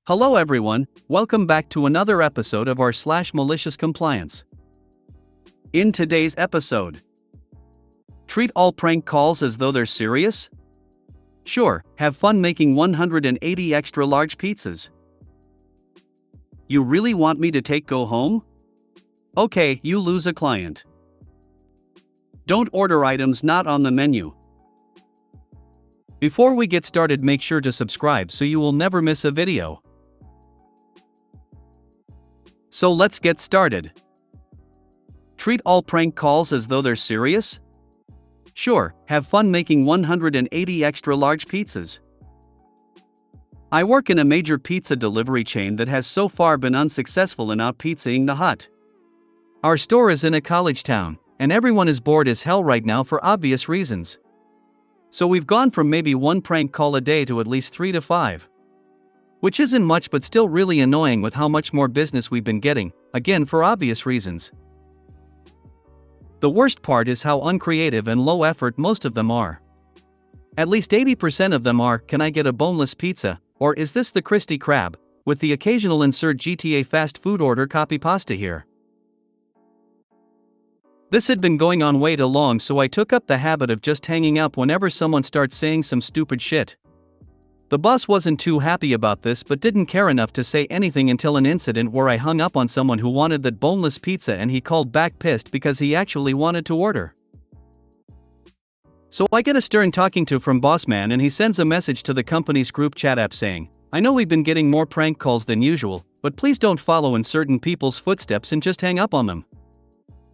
Hello everyone, welcome back to another episode of our Malicious Compliance. In today's episode, treat all prank calls as though they're serious? Sure, have fun making 180 extra large pizzas. You really want me to go home? Okay, you lose a client. Don't order items not on the menu. Before we get started, make sure to subscribe so you will never miss a video. So let's get started. Treat all prank calls as though they're serious? Sure, have fun making 180 extra large pizzas. I work in a major pizza delivery chain that has so far been unsuccessful in out-pizzaing the hut. Our store is in a college town, and everyone is bored as hell right now for obvious reasons. So we've gone from maybe one prank call a day to at least 3 to 5. Which isn't much but still really annoying with how much more business we've been getting, again for obvious reasons. The worst part is how uncreative and low effort most of them are. At least 80% of them are, "Can I get a boneless pizza?" or "Is this the Krusty Krab?" with the occasional insert GTA fast food order copy pasta here. This had been going on way too long, so I took up the habit of just hanging up whenever someone starts saying some stupid shit. The boss wasn't too happy about this but didn't care enough to say anything until an incident where I hung up on someone who wanted that boneless pizza and he called back pissed because he actually wanted to order. So I get a stern talking to from boss man and he sends a message to the company's group chat app saying, "I know we've been getting more prank calls than usual, but please don't follow in certain people's footsteps and just hang up on them.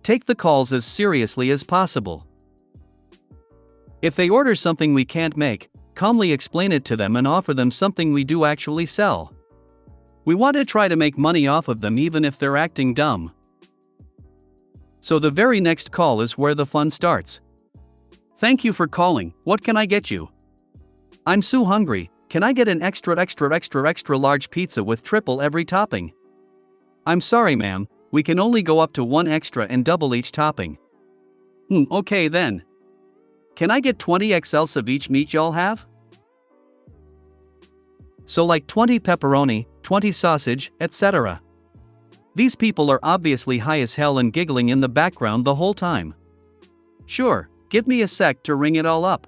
Take the calls as seriously as possible. If they order something we can't make, calmly explain it to them and offer them something we do actually sell. We want to try to make money off of them even if they're acting dumb." So the very next call is where the fun starts. "Thank you for calling, what can I get you?" "I'm so hungry, can I get an extra large pizza with triple every topping?" "I'm sorry ma'am, we can only go up to one extra and double each topping." Okay then. "Can I get 20 XLs of each meat y'all have?" So like 20 pepperoni, 20 sausage, etc. These people are obviously high as hell and giggling in the background the whole time. "Sure, give me a sec to ring it all up."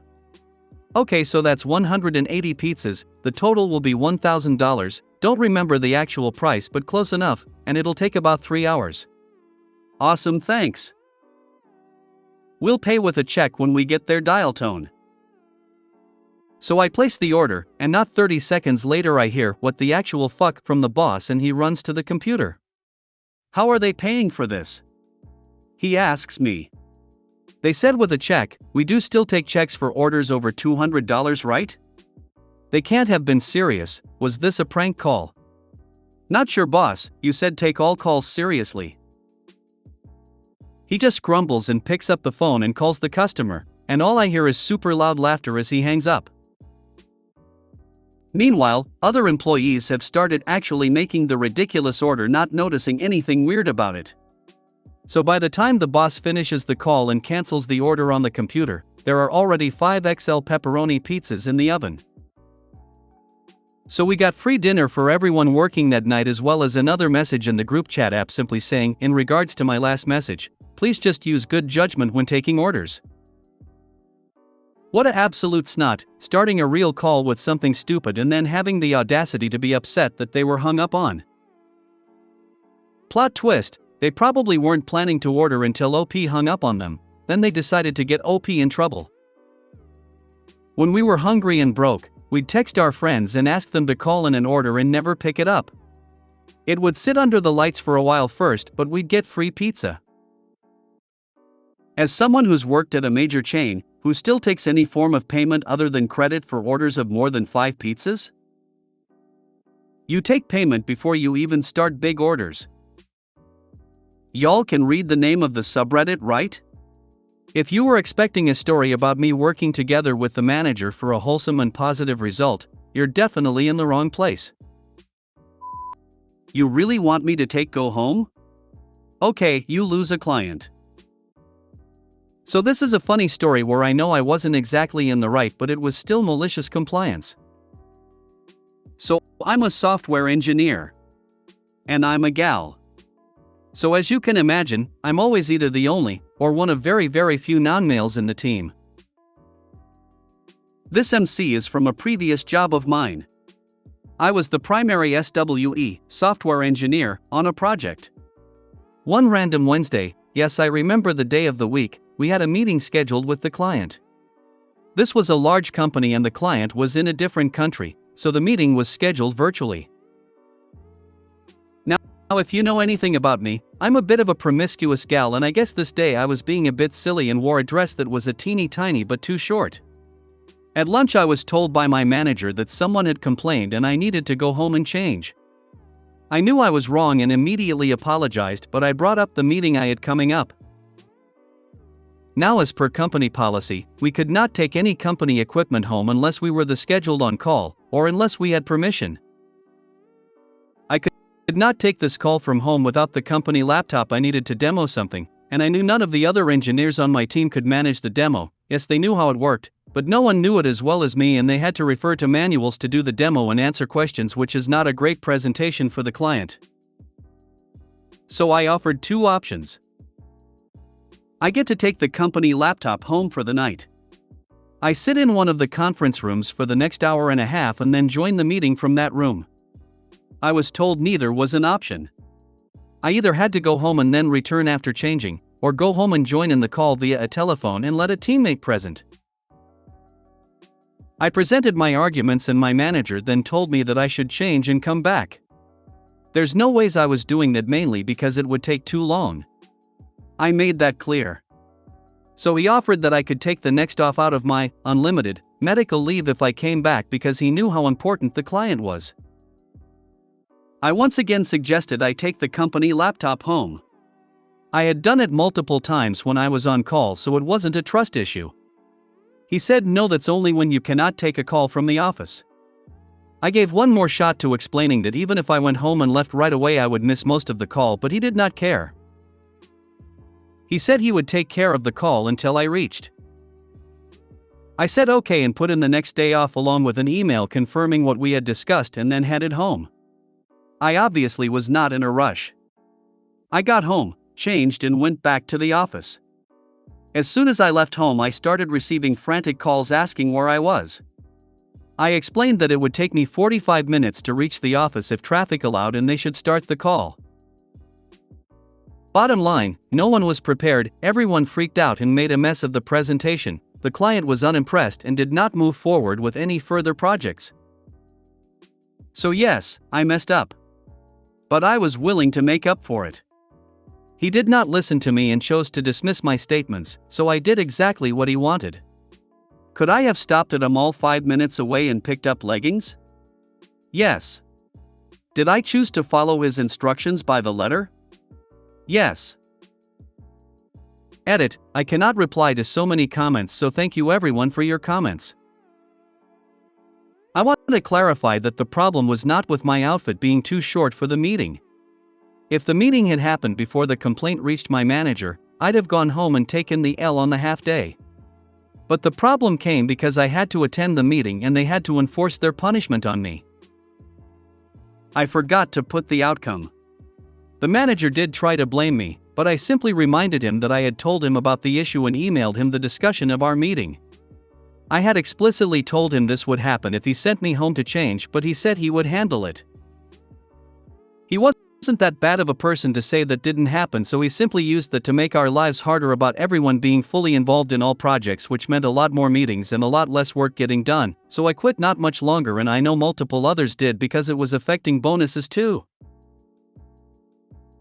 Okay, so that's 180 pizzas, the total will be $1,000, don't remember the actual price but close enough, and it'll take about 3 hours. "Awesome, thanks. We'll pay with a check when we get their dial tone." So I place the order, and not 30 seconds later I hear, "What the actual fuck?" from the boss and he runs to the computer. "How are they paying for this?" he asks me. "They said with a check, we do still take checks for orders over $200, right?" They can't have been serious, was this a prank call? "Not sure boss, you said take all calls seriously." He just grumbles and picks up the phone and calls the customer, and all I hear is super loud laughter as he hangs up. Meanwhile, other employees have started actually making the ridiculous order, not noticing anything weird about it. So by the time the boss finishes the call and cancels the order on the computer, there are already 5 XL pepperoni pizzas in the oven. So we got free dinner for everyone working that night, as well as another message in the group chat app simply saying, "In regards to my last message, please just use good judgment when taking orders." What a absolute snot, starting a real call with something stupid and then having the audacity to be upset that they were hung up on. Plot twist, they probably weren't planning to order until OP hung up on them, then they decided to get OP in trouble. When we were hungry and broke, we'd text our friends and ask them to call in an order and never pick it up. It would sit under the lights for a while first, but we'd get free pizza. As someone who's worked at a major chain, who still takes any form of payment other than credit for orders of more than 5 pizzas? You take payment before you even start big orders. Y'all can read the name of the subreddit, right? If you were expecting a story about me working together with the manager for a wholesome and positive result, you're definitely in the wrong place. You really want me to go home? Okay, you lose a client. So this is a funny story where I know I wasn't exactly in the right, but it was still malicious compliance. So I'm a software engineer. And I'm a gal. So as you can imagine, I'm always either the only, or one of very very few non-males in the team. This MC is from a previous job of mine. I was the primary SWE, software engineer, on a project. One random Wednesday, yes I remember the day of the week, we had a meeting scheduled with the client. This was a large company and the client was in a different country, so the meeting was scheduled virtually. Now if you know anything about me, I'm a bit of a promiscuous gal and I guess this day I was being a bit silly and wore a dress that was a teeny tiny but too short. At lunch I was told by my manager that someone had complained and I needed to go home and change. I knew I was wrong and immediately apologized, but I brought up the meeting I had coming up. Now as per company policy, we could not take any company equipment home unless we were the scheduled on call, or unless we had permission. I could not take this call from home without the company laptop. I needed to demo something, and I knew none of the other engineers on my team could manage the demo. Yes, they knew how it worked, but no one knew it as well as me and they had to refer to manuals to do the demo and answer questions, which is not a great presentation for the client. So I offered two options. I get to take the company laptop home for the night. I sit in one of the conference rooms for the next hour and a half and then join the meeting from that room. I was told neither was an option. I either had to go home and then return after changing, or go home and join in the call via a telephone and let a teammate present. I presented my arguments and my manager then told me that I should change and come back. There's no ways I was doing that, mainly because it would take too long. I made that clear. So he offered that I could take the next off out of my unlimited medical leave if I came back because he knew how important the client was. I once again suggested I take the company laptop home. I had done it multiple times when I was on call, so it wasn't a trust issue. He said no, that's only when you cannot take a call from the office. I gave one more shot to explaining that even if I went home and left right away I would miss most of the call, but he did not care. He said he would take care of the call until I reached. I said okay and put in the next day off along with an email confirming what we had discussed and then headed home. I obviously was not in a rush. I got home, changed and went back to the office. As soon as I left home I started receiving frantic calls asking where I was. I explained that it would take me 45 minutes to reach the office if traffic allowed and they should start the call. Bottom line, no one was prepared, everyone freaked out and made a mess of the presentation. The client was unimpressed and did not move forward with any further projects. So yes, I messed up. But I was willing to make up for it. He did not listen to me and chose to dismiss my statements, so I did exactly what he wanted. Could I have stopped at a mall 5 minutes away and picked up leggings? Yes. Did I choose to follow his instructions by the letter? Yes. Edit, I cannot reply to so many comments, so thank you everyone for your comments. I want to clarify that the problem was not with my outfit being too short for the meeting. If the meeting had happened before the complaint reached my manager, I'd have gone home and taken the L on the half day. But the problem came because I had to attend the meeting and they had to enforce their punishment on me. I forgot to put the outcome. The manager did try to blame me, but I simply reminded him that I had told him about the issue and emailed him the discussion of our meeting. I had explicitly told him this would happen if he sent me home to change, but he said he would handle it. He wasn't that bad of a person to say that didn't happen, so he simply used that to make our lives harder about everyone being fully involved in all projects, which meant a lot more meetings and a lot less work getting done, so I quit not much longer and I know multiple others did because it was affecting bonuses too.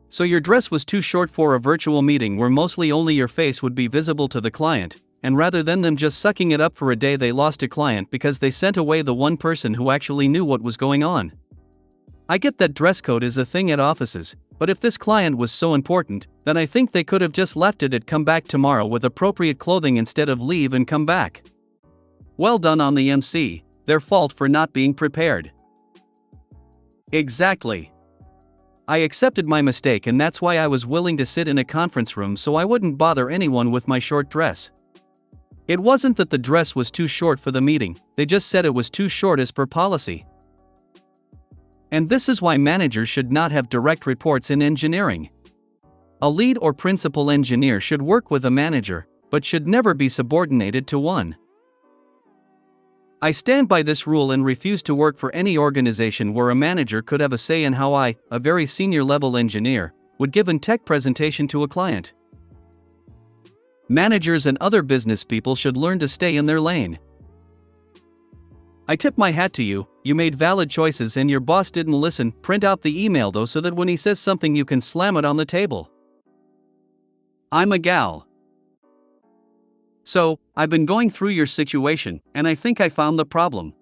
So your dress was too short for a virtual meeting where mostly only your face would be visible to the client, and rather than them just sucking it up for a day they lost a client because they sent away the one person who actually knew what was going on. I get that dress code is a thing at offices, but if this client was so important, then I think they could have just left it at come back tomorrow with appropriate clothing instead of leave and come back. Well done on the MC, their fault for not being prepared. Exactly. I accepted my mistake and that's why I was willing to sit in a conference room so I wouldn't bother anyone with my short dress. It wasn't that the dress was too short for the meeting, they just said it was too short as per policy. And this is why managers should not have direct reports in engineering. A lead or principal engineer should work with a manager, but should never be subordinated to one. I stand by this rule and refuse to work for any organization where a manager could have a say in how I, a very senior level engineer, would give a tech presentation to a client. Managers and other business people should learn to stay in their lane. I tip my hat to you, you made valid choices and your boss didn't listen. Print out the email though so that when he says something you can slam it on the table. I'm a gal. So, I've been going through your situation, and I think I found the problem.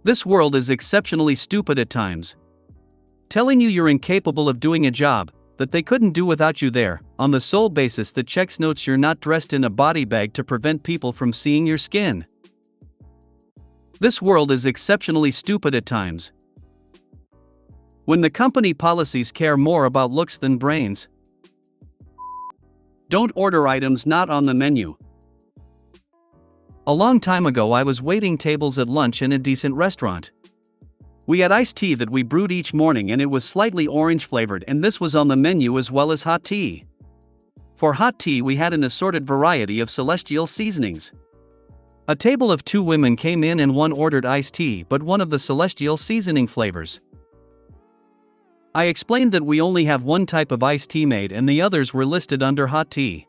This world is exceptionally stupid at times. Telling you you're incapable of doing a job that they couldn't do without you there, on the sole basis that checks notes you're not dressed in a body bag to prevent people from seeing your skin. This world is exceptionally stupid at times. When the company policies care more about looks than brains. Don't order items not on the menu. A long time ago I was waiting tables at lunch in a decent restaurant. We had iced tea that we brewed each morning and it was slightly orange flavored, and this was on the menu as well as hot tea. For hot tea we had an assorted variety of celestial seasonings. A table of 2 women came in and one ordered iced tea but one of the celestial seasoning flavors. I explained that we only have one type of iced tea made and the others were listed under hot tea.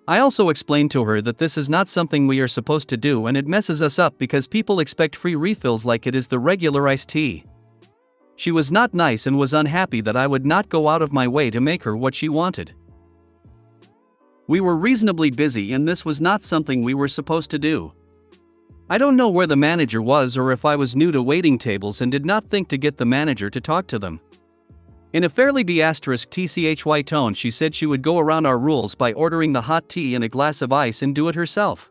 I also explained to her that this is not something we are supposed to do and it messes us up because people expect free refills like it is the regular iced tea. She was not nice and was unhappy that I would not go out of my way to make her what she wanted. We were reasonably busy and this was not something we were supposed to do. I don't know where the manager was or if I was new to waiting tables and did not think to get the manager to talk to them. In a fairly *tchy tone she said she would go around our rules by ordering the hot tea and a glass of ice and do it herself.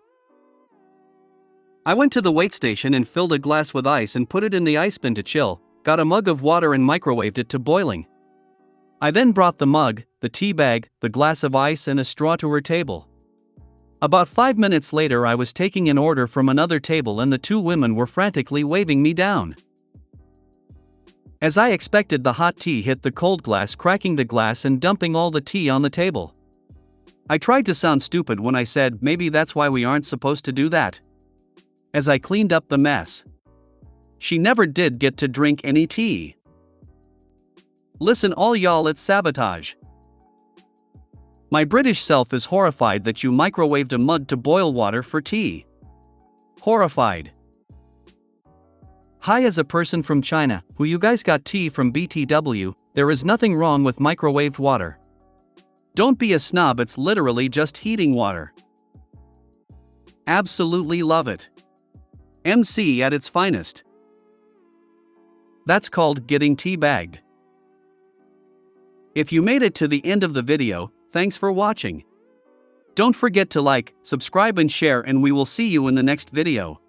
I went to the wait station and filled a glass with ice and put it in the ice bin to chill, got a mug of water and microwaved it to boiling. I then brought the mug, the tea bag, the glass of ice and a straw to her table. About 5 minutes later I was taking an order from another table and the 2 women were frantically waving me down. As I expected, the hot tea hit the cold glass, cracking the glass and dumping all the tea on the table. I tried to sound stupid when I said maybe that's why we aren't supposed to do that. As I cleaned up the mess. She never did get to drink any tea. Listen all y'all, it's sabotage. My British self is horrified that you microwaved a mug to boil water for tea. Horrified. Hi, as a person from China, who you guys got tea from BTW, there is nothing wrong with microwaved water. Don't be a snob, it's literally just heating water. Absolutely love it. MC at its finest. That's called getting teabagged. If you made it to the end of the video, thanks for watching. Don't forget to like, subscribe and share, and we will see you in the next video.